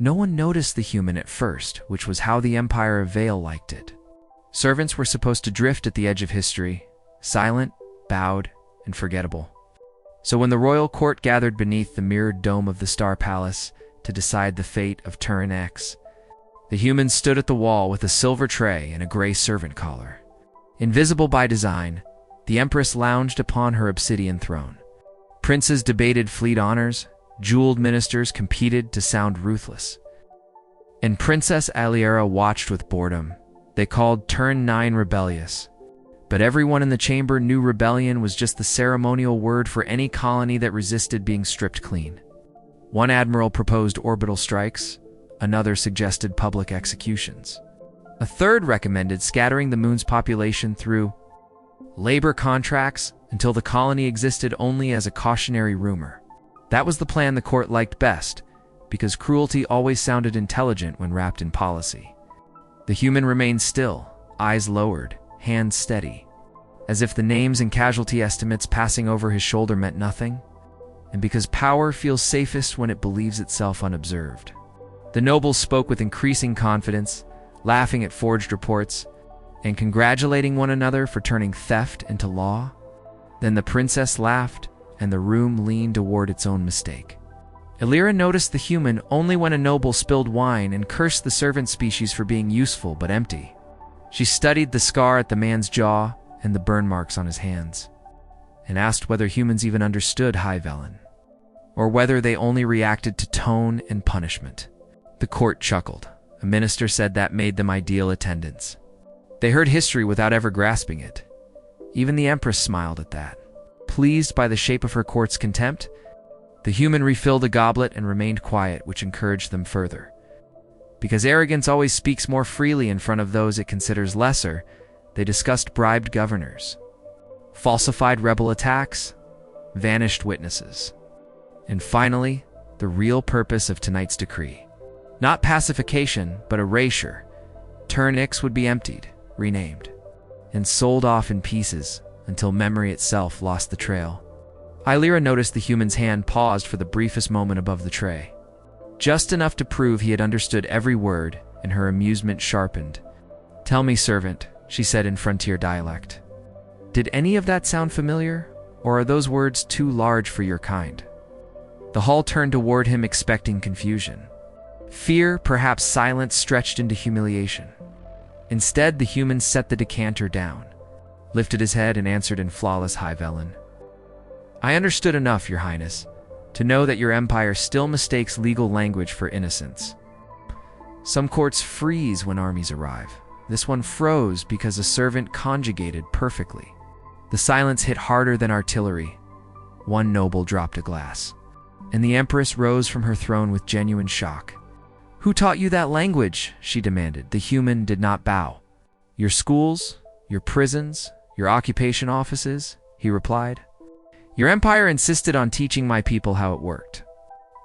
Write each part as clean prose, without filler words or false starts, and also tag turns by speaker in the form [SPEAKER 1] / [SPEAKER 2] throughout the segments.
[SPEAKER 1] No one noticed the human at first, which was how the Empire of Vale liked it. Servants were supposed to drift at the edge of history, silent, bowed, and forgettable. So when the royal court gathered beneath the mirrored dome of the Star Palace to decide the fate of Teren IX, the human stood at the wall with a silver tray and a gray servant collar. Invisible by design, the Empress lounged upon her obsidian throne. Princes debated fleet honors, jeweled ministers competed to sound ruthless. And Princess Aliera watched with boredom. They called Teren IX rebellious. But everyone in the chamber knew rebellion was just the ceremonial word for any colony that resisted being stripped clean. One admiral proposed orbital strikes, another suggested public executions. A third recommended scattering the moon's population through labor contracts until the colony existed only as a cautionary rumor. That was the plan the court liked best, because cruelty always sounded intelligent when wrapped in policy. The human remained still, eyes lowered, hands steady, as if the names and casualty estimates passing over his shoulder meant nothing, and because power feels safest when it believes itself unobserved. The nobles spoke with increasing confidence, laughing at forged reports, and congratulating one another for turning theft into law. Then the princess laughed, and the room leaned toward its own mistake. Aliera noticed the human only when a noble spilled wine and cursed the servant species for being useful but empty. She studied the scar at the man's jaw and the burn marks on his hands, and asked whether humans even understood High Velen, or whether they only reacted to tone and punishment. The court chuckled. A minister said that made them ideal attendants. They heard history without ever grasping it. Even the Empress smiled at that. Pleased by the shape of her court's contempt, the human refilled a goblet and remained quiet, which encouraged them further. Because arrogance always speaks more freely in front of those it considers lesser, they discussed bribed governors, falsified rebel attacks, vanished witnesses, and finally, the real purpose of tonight's decree. Not pacification, but erasure. Teren IX would be emptied, renamed, and sold off in pieces until memory itself lost the trail. Aliera noticed the human's hand paused for the briefest moment above the tray. Just enough to prove he had understood every word, and her amusement sharpened. "Tell me, servant," she said in frontier dialect. "Did any of that sound familiar, or are those words too large for your kind?" The hall turned toward him, expecting confusion. Fear, perhaps silence, stretched into humiliation. Instead, the human set the decanter down, lifted his head, and answered in flawless High Velen. "I understood enough, Your Highness, to know that your empire still mistakes legal language for innocence. Some courts freeze when armies arrive. This one froze because a servant conjugated perfectly. The silence hit harder than artillery. One noble dropped a glass, and the Empress rose from her throne with genuine shock. "Who taught you that language?" she demanded. The human did not bow. "Your schools, your prisons, your occupation offices," he replied. "Your empire insisted on teaching my people how it worked,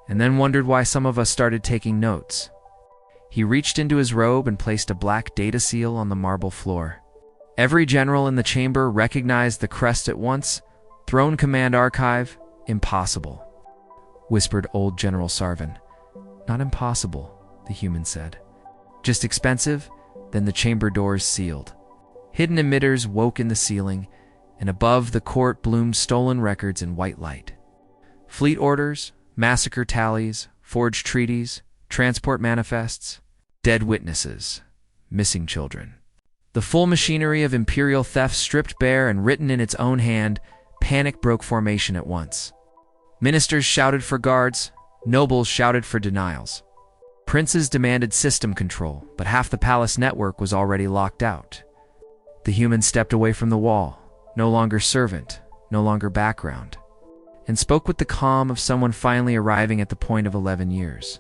[SPEAKER 1] and then wondered why some of us started taking notes." He reached into his robe and placed a black data seal on the marble floor. Every general in the chamber recognized the crest at once. "Throne Command Archive, impossible," whispered old General Sarvin. "Not impossible," the human said. "Just expensive." Then the chamber doors sealed. Hidden emitters woke in the ceiling, and above the court bloomed stolen records in white light. Fleet orders, massacre tallies, forged treaties, transport manifests, dead witnesses, missing children. The full machinery of imperial theft stripped bare and written in its own hand. Panic broke formation at once. Ministers shouted for guards, nobles shouted for denials. Princes demanded system control, but half the palace network was already locked out. The human stepped away from the wall, no longer servant, no longer background, and spoke with the calm of someone finally arriving at the point of 11 years.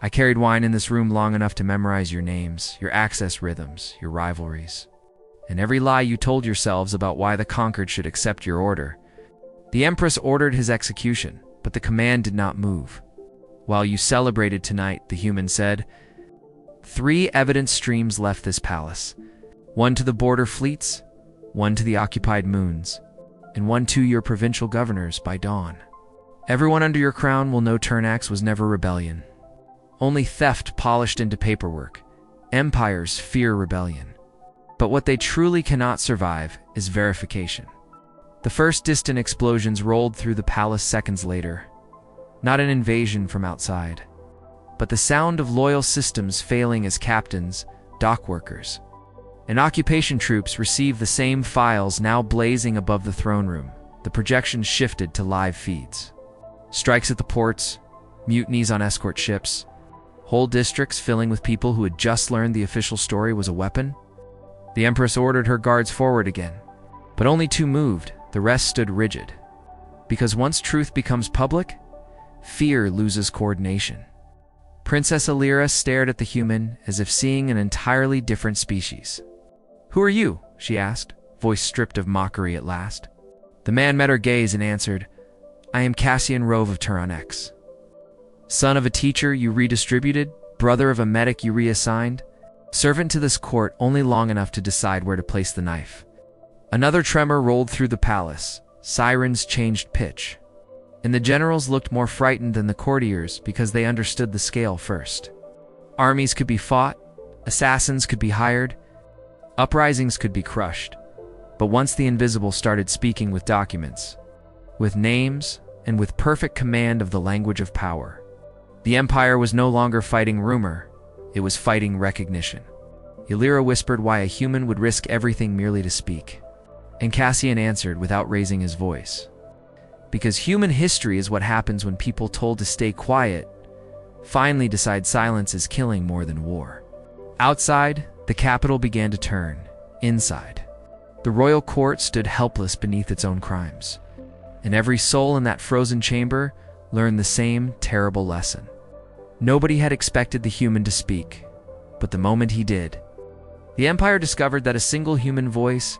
[SPEAKER 1] "I carried wine in this room long enough to memorize your names, your access rhythms, your rivalries, and every lie you told yourselves about why the conquered should accept your order." The Empress ordered his execution, but the command did not move. "While you celebrated tonight," the human said, 3 evidence streams left this palace. One to the border fleets, one to the occupied moons, and one to your provincial governors by dawn. Everyone under your crown will know Teren IX was never rebellion. only theft polished into paperwork. Empires fear rebellion. But what they truly cannot survive is verification. The first distant explosions rolled through the palace seconds later. Not an invasion from outside, but the sound of loyal systems failing as captains, dock workers, and occupation troops received the same files now blazing above the throne room. The projections shifted to live feeds. Strikes at the ports, mutinies on escort ships, whole districts filling with people who had just learned the official story was a weapon. The Empress ordered her guards forward again, but only two moved, the rest stood rigid. Because once truth becomes public, fear loses coordination. Princess Alira stared at the human as if seeing an entirely different species. "Who are you?" she asked, voice stripped of mockery at last. The man met her gaze and answered, "I am Cassian Rove of Teren IX. Son of a teacher you redistributed, brother of a medic you reassigned, servant to this court only long enough to decide where to place the knife." Another tremor rolled through the palace. Sirens changed pitch. And the generals looked more frightened than the courtiers because they understood the scale first. Armies could be fought, assassins could be hired, uprisings could be crushed. But once the invisible started speaking with documents, with names, and with perfect command of the language of power, the Empire was no longer fighting rumor, it was fighting recognition. Illyra whispered why a human would risk everything merely to speak. And Cassian answered without raising his voice. Because human history is what happens when people told to stay quiet finally decide silence is killing more than war. Outside, the capital began to turn. Inside, the royal court stood helpless beneath its own crimes. And every soul in that frozen chamber learned the same terrible lesson. Nobody had expected the human to speak, but the moment he did, the Empire discovered that a single human voice,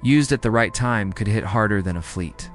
[SPEAKER 1] used at the right time, could hit harder than a fleet.